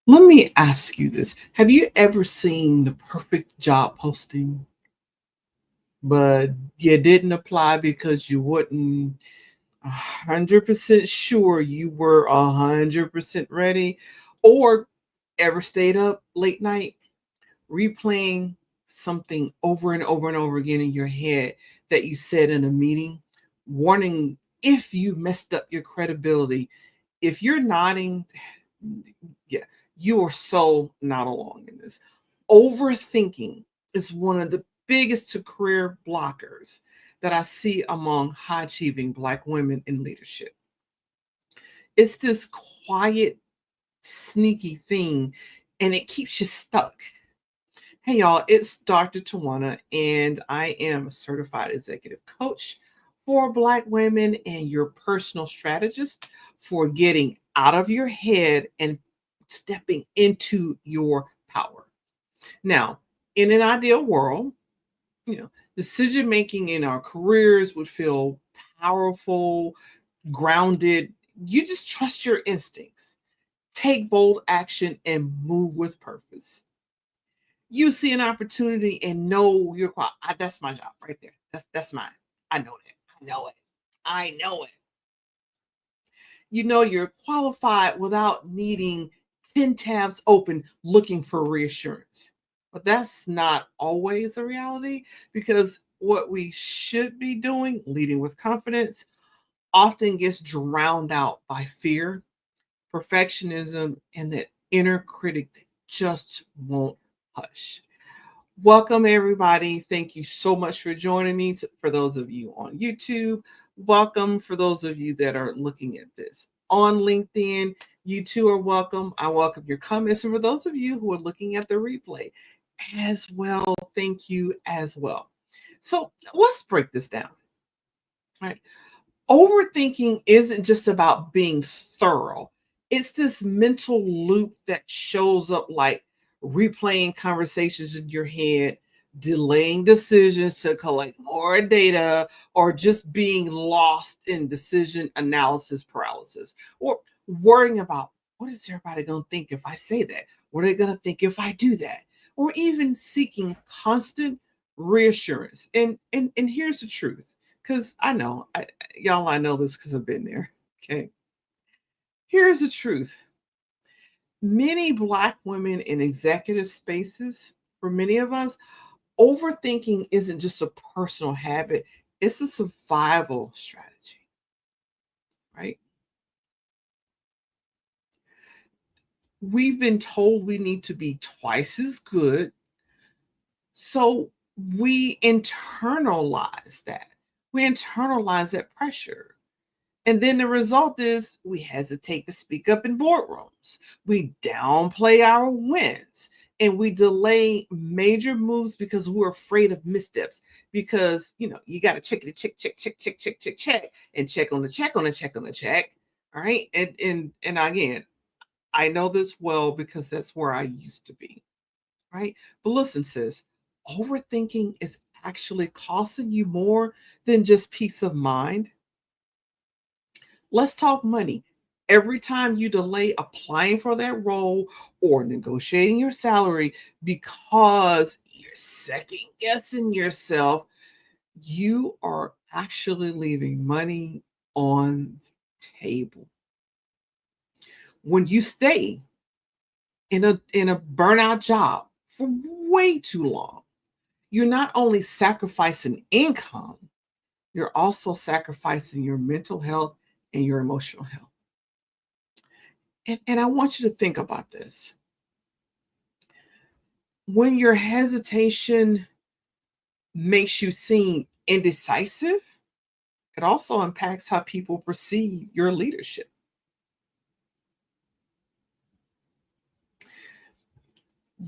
Let me ask you this. Have you ever seen the perfect job posting, but you didn't apply because you weren't 100% sure you were 100% ready? Or ever stayed up late night replaying something over and over and over again in your head that you said in a meeting, warning if you messed up your credibility? If you're nodding, yeah, you are so not alone in this. Overthinking is one of the biggest to career blockers that I see among high achieving Black women in leadership. It's this quiet, sneaky thing, and it keeps you stuck. Hey, y'all, it's Dr. Twanna, and I am a certified executive coach for Black women and your personal strategist for getting out of your head and stepping into your power. Now, in an ideal world, decision making in our careers would feel powerful, grounded. You just trust your instincts, take bold action, and move with purpose. You see an opportunity and know you're qualified. That's my job right there. That's mine. I know that. I know it. I know it. You know you're qualified without needing 10 tabs open looking for reassurance. But that's not always a reality, because what we should be doing, leading with confidence, often gets drowned out by fear, perfectionism, and that inner critic that just won't hush. Welcome, everybody. Thank you so much for joining me. For those of you on YouTube, welcome. For those of you that are looking at this on LinkedIn, you too are welcome. I welcome your comments. And for those of you who are looking at the replay as well, thank you as well. So let's break this down. All right. Overthinking isn't just about being thorough. It's this mental loop that shows up like replaying conversations in your head, delaying decisions to collect more data, or just being lost in decision analysis paralysis, or worrying about what is everybody going to think if I say that? What are they going to think if I do that? Or even seeking constant reassurance. And here's the truth, because I know, y'all, I know this because I've been there. Okay. Here's the truth. Many Black women in executive spaces, for many of us, overthinking isn't just a personal habit, it's a survival strategy, right? We've been told we need to be twice as good. So we internalize that. We internalize that pressure. And then the result is we hesitate to speak up in boardrooms. We downplay our wins, and we delay major moves because we're afraid of missteps. Because you got to check, and check on the check on the check on the check. All right. And again, I know this well because that's where I used to be. Right. But listen, sis, overthinking is actually costing you more than just peace of mind. Let's talk money. Every time you delay applying for that role or negotiating your salary because you're second guessing yourself, you are actually leaving money on the table. When you stay in a burnout job for way too long, you're not only sacrificing income, you're also sacrificing your mental health and your emotional health. And I want you to think about this. When your hesitation makes you seem indecisive, it also impacts how people perceive your leadership.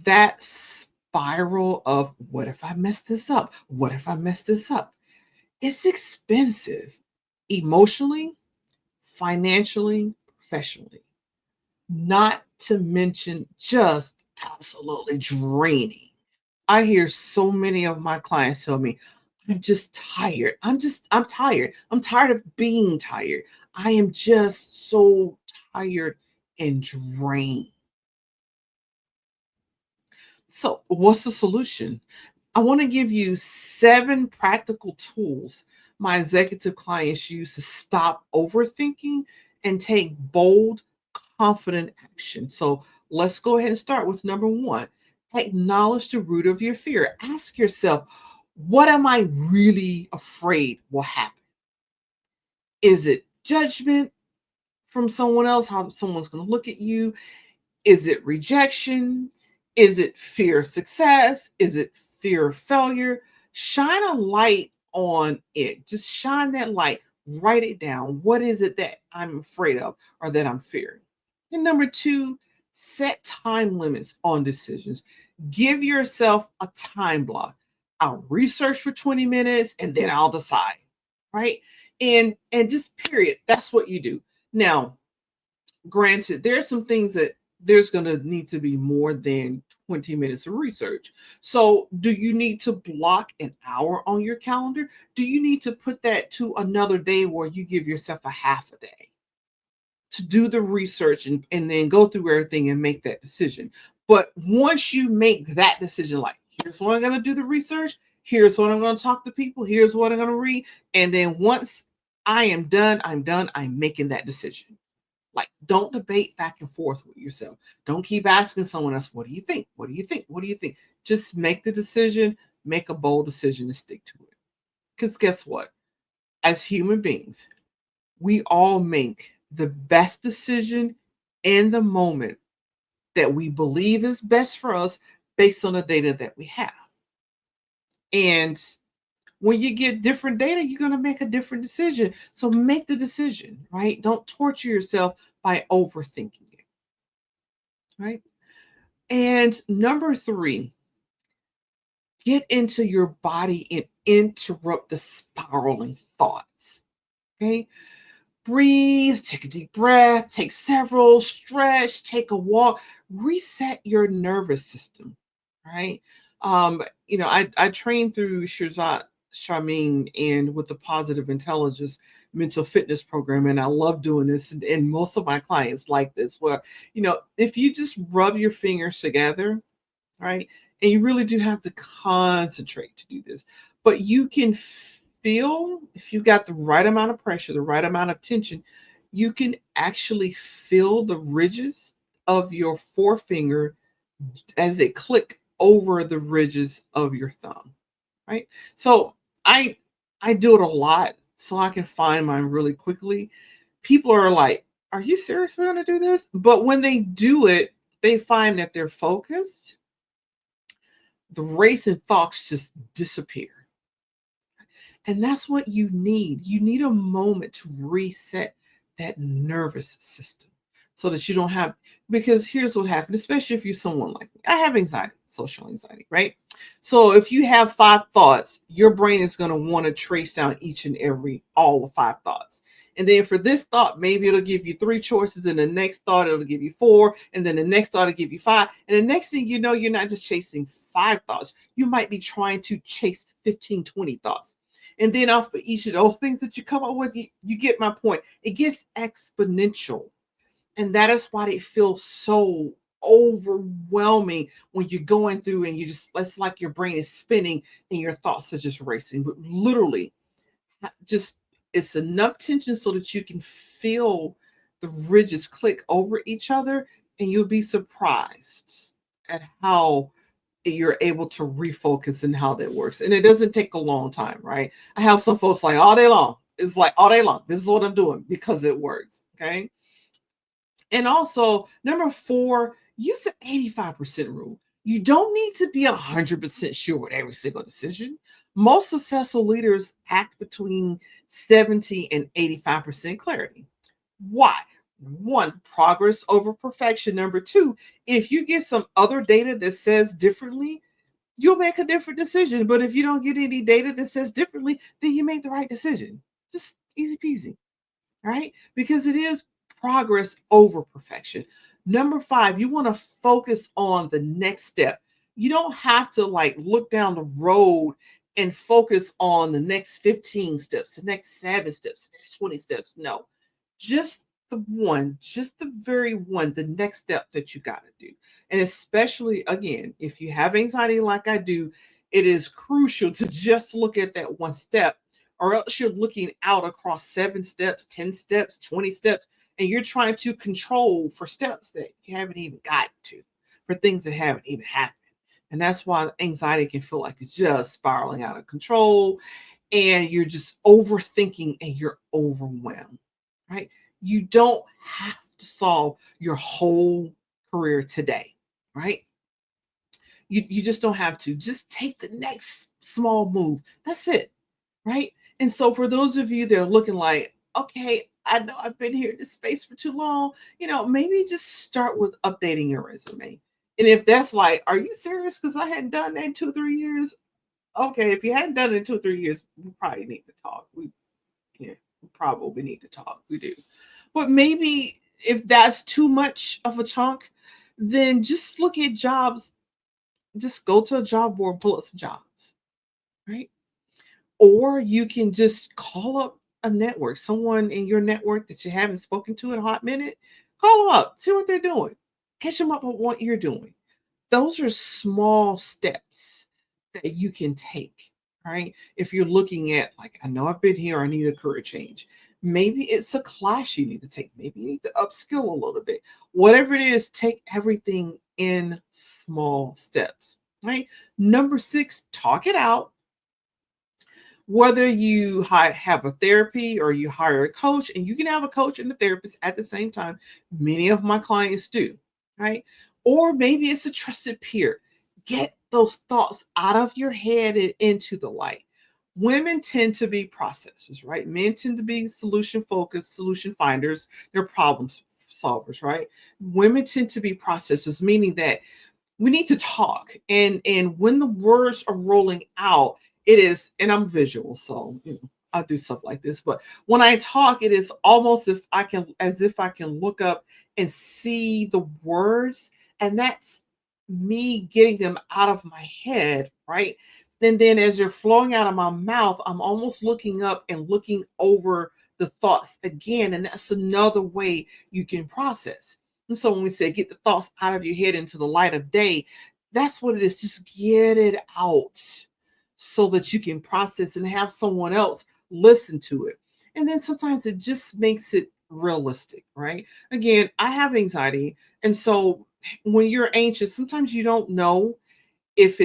That spiral of what if I mess this up? What if I mess this up? It's expensive emotionally, financially, professionally, not to mention just absolutely draining. I hear so many of my clients tell me, I'm just tired. I'm tired. I'm tired of being tired. I am just so tired and drained. So, what's the solution? I want to give you 7 practical tools my executive clients use to stop overthinking and take bold, confident action. So, let's go ahead and start with number 1. Acknowledge the root of your fear. Ask yourself, what am I really afraid will happen? Is it judgment from someone else, how someone's going to look at you? Is it rejection? Is it fear of success? Is it fear of failure? Shine a light on it. Just shine that light. Write it down. What is it that I'm afraid of or that I'm fearing? And number 2, set time limits on decisions. Give yourself a time block. I'll research for 20 minutes and then I'll decide, right? And just period. That's what you do. Now, granted, there are some things that there's going to need to be more than 20 minutes of research. So, do you need to block an hour on your calendar? Do you need to put that to another day where you give yourself a half a day to do the research and then go through everything and make that decision? But once you make that decision, like, here's what I'm going to do the research, here's what I'm going to talk to people, here's what I'm going to read. And then once I am done, I'm making that decision. Like, don't debate back and forth with yourself. Don't keep asking someone else, what do you think? What do you think? What do you think? Just make the decision, make a bold decision and stick to it. Because guess what? As human beings, we all make the best decision in the moment that we believe is best for us based on the data that we have. And when you get different data, you're going to make a different decision. So make the decision, right? Don't torture yourself by overthinking it, right? And number 3, get into your body and interrupt the spiraling thoughts, okay? Breathe, take a deep breath, take several, stretch, take a walk, reset your nervous system, right? I trained through 𝐲𝐶 and with the Positive Intelligence mental fitness program, and I love doing this. And most of my clients like this, where, if you just rub your fingers together, right, and you really do have to concentrate to do this, but you can feel, if you got the right amount of pressure, the right amount of tension, you can actually feel the ridges of your forefinger as they click over the ridges of your thumb, right? So I do it a lot so I can find mine really quickly. People are like, "Are you serious? We're going to do this?" But when they do it, they find that they're focused. The racing thoughts just disappear. And that's what you need. You need a moment to reset that nervous system so that you don't have, because here's what happened, especially if you're someone like me. I have anxiety, social anxiety, right? So if you have 5 thoughts, your brain is going to want to trace down each and all the 5 thoughts. And then for this thought, maybe it'll give you 3 choices, and the next thought it'll give you 4, and then the next thought it'll give you 5. And the next thing you know, you're not just chasing 5 thoughts. You might be trying to chase 15, 20 thoughts. And then off of each of those things that you come up with, you get my point. It gets exponential. And that is why it feels so overwhelming when you're going through and it's like your brain is spinning and your thoughts are just racing. But literally, just it's enough tension so that you can feel the ridges click over each other, and you'll be surprised at how you're able to refocus and how that works. And it doesn't take a long time, right? I have some folks like all day long. It's like all day long. This is what I'm doing because it works. Okay. And also, number 4, use the 85% rule. You don't need to be 100% sure with every single decision. Most successful leaders act between 70 and 85% clarity. Why? 1, progress over perfection. Number 2, if you get some other data that says differently, you'll make a different decision. But if you don't get any data that says differently, then you make the right decision. Just easy peasy, right? Because it is progress over perfection. Number 5, you want to focus on the next step. You don't have to look down the road and focus on the next 15 steps, the next 7 steps, the next 20 steps. No, just just the very one, the next step that you got to do. And especially, again, if you have anxiety like I do, it is crucial to just look at that one step, or else you're looking out across 7 steps, 10 steps, 20 steps, and you're trying to control for steps that you haven't even gotten to, for things that haven't even happened. And that's why anxiety can feel like it's just spiraling out of control, and you're just overthinking and you're overwhelmed, right? You don't have to solve your whole career today, right? You just don't have to. Just take the next small move. That's it, right? And so for those of you that are looking like, okay, I know I've been here in this space for too long, maybe just start with updating your resume. And if that's like, are you serious? Because I hadn't done that in 2, 3 years. Okay, if you hadn't done it in 2, 3 years, we probably need to talk. We probably need to talk. We do. But maybe if that's too much of a chunk, then just look at jobs. Just go to a job board, pull up some jobs, right? Or you can just call up a network, someone in your network that you haven't spoken to in a hot minute. Call them up, see what they're doing, catch them up on what you're doing. Those are small steps that you can take, right? If you're looking at, like, I know I've been here, I need a career change. Maybe it's a class you need to take. Maybe you need to upskill a little bit. Whatever it is, take everything in small steps, right? Number 6, talk it out. Whether you have a therapy or you hire a coach, and you can have a coach and a therapist at the same time. Many of my clients do, right? Or maybe it's a trusted peer. Get those thoughts out of your head and into the light. Women tend to be processors, right? Men tend to be solution focused, solution finders. They're problem solvers, right? Women tend to be processors, meaning that we need to talk. And when the words are rolling out, it is, and I'm visual, so I do stuff like this. But when I talk, it is almost as if I can look up and see the words, and that's me getting them out of my head, right? And then as they're flowing out of my mouth, I'm almost looking up and looking over the thoughts again. And that's another way you can process. And so when we say get the thoughts out of your head into the light of day, that's what it is. Just get it out so that you can process and have someone else listen to it. And then sometimes it just makes it realistic, right? Again, I have anxiety. And so when you're anxious, sometimes you don't know if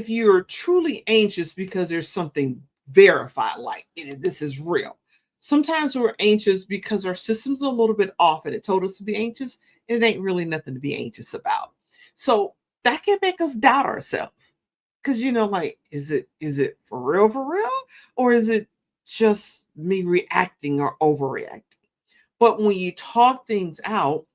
you're truly anxious because there's something verified, like this is real. Sometimes we're anxious because our system's a little bit off and it told us to be anxious, and it ain't really nothing to be anxious about. So that can make us doubt ourselves. Because like, is it for real? Or is it just me reacting or overreacting? But when you talk things out,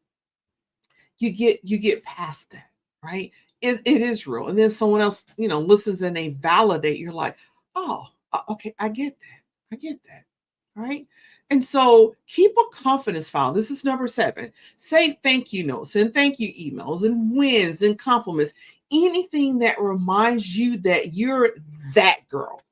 you get past that, right? It is real. And then someone else, listens and they validate. You're like, oh, okay, I get that. I get that. Right. And so keep a confidence file. This is number 7. Say thank you notes and thank you emails and wins and compliments. Anything that reminds you that you're that girl,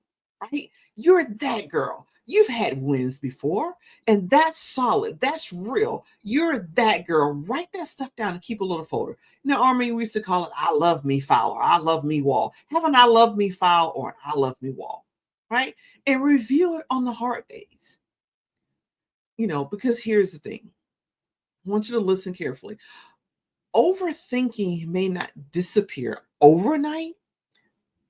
right? You're that girl. You've had wins before, and that's solid. That's real. You're that girl. Write that stuff down and keep a little folder. In the Army, we used to call it I love me file or I love me wall. Have an I love me file or an I love me wall, right? And review it on the hard days. Because here's the thing. I want you to listen carefully. Overthinking may not disappear overnight,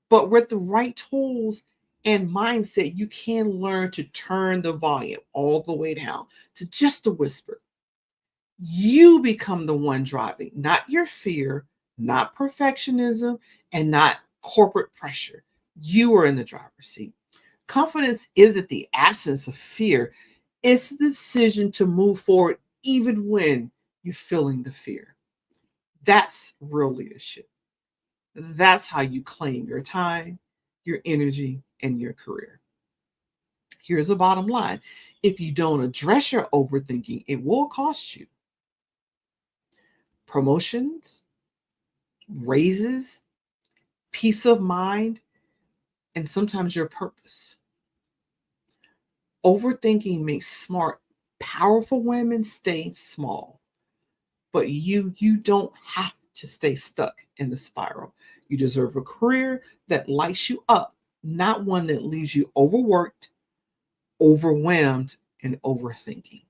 but with the right tools and mindset, you can learn to turn the volume all the way down to just a whisper. You become the one driving, not your fear, not perfectionism, and not corporate pressure. You are in the driver's seat. Confidence isn't the absence of fear. It's the decision to move forward even when you're feeling the fear. That's real leadership. That's how you claim your time, your energy, and your career. Here's the bottom line. If you don't address your overthinking, it will cost you promotions, raises, peace of mind, and sometimes your purpose. Overthinking makes smart Powerful women stay small, but you don't have to stay stuck in the spiral. You deserve a career that lights you up, not one that leaves you overworked, overwhelmed, and overthinking.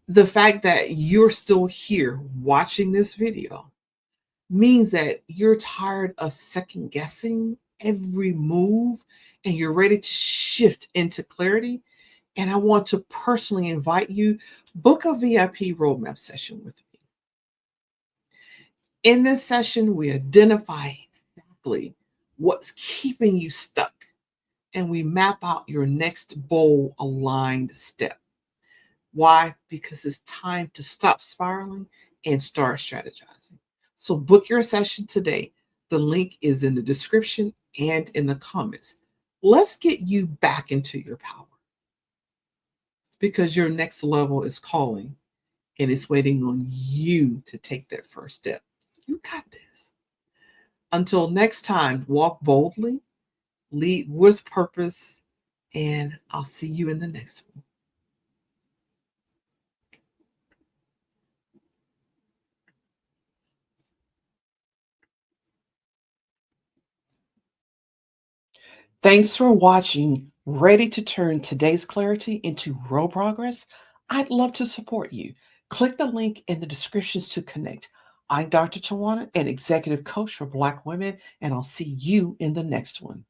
The fact that you're still here watching this video means that you're tired of second guessing every move and you're ready to shift into clarity. And I want to personally invite you, book a VIP roadmap session with me. In this session, we identify exactly what's keeping you stuck and we map out your next bold aligned step. Why? Because it's time to stop spiraling and start strategizing. So book your session today. The link is in the description and in the comments. Let's get you back into your power because your next level is calling and it's waiting on you to take that first step. You got this. Until next time, walk boldly, lead with purpose, and I'll see you in the next one. Thanks for watching. Ready to turn today's clarity into real progress? I'd love to support you. Click the link in the descriptions to connect. I'm Dr. Twanna, an executive coach for Black women, and I'll see you in the next one.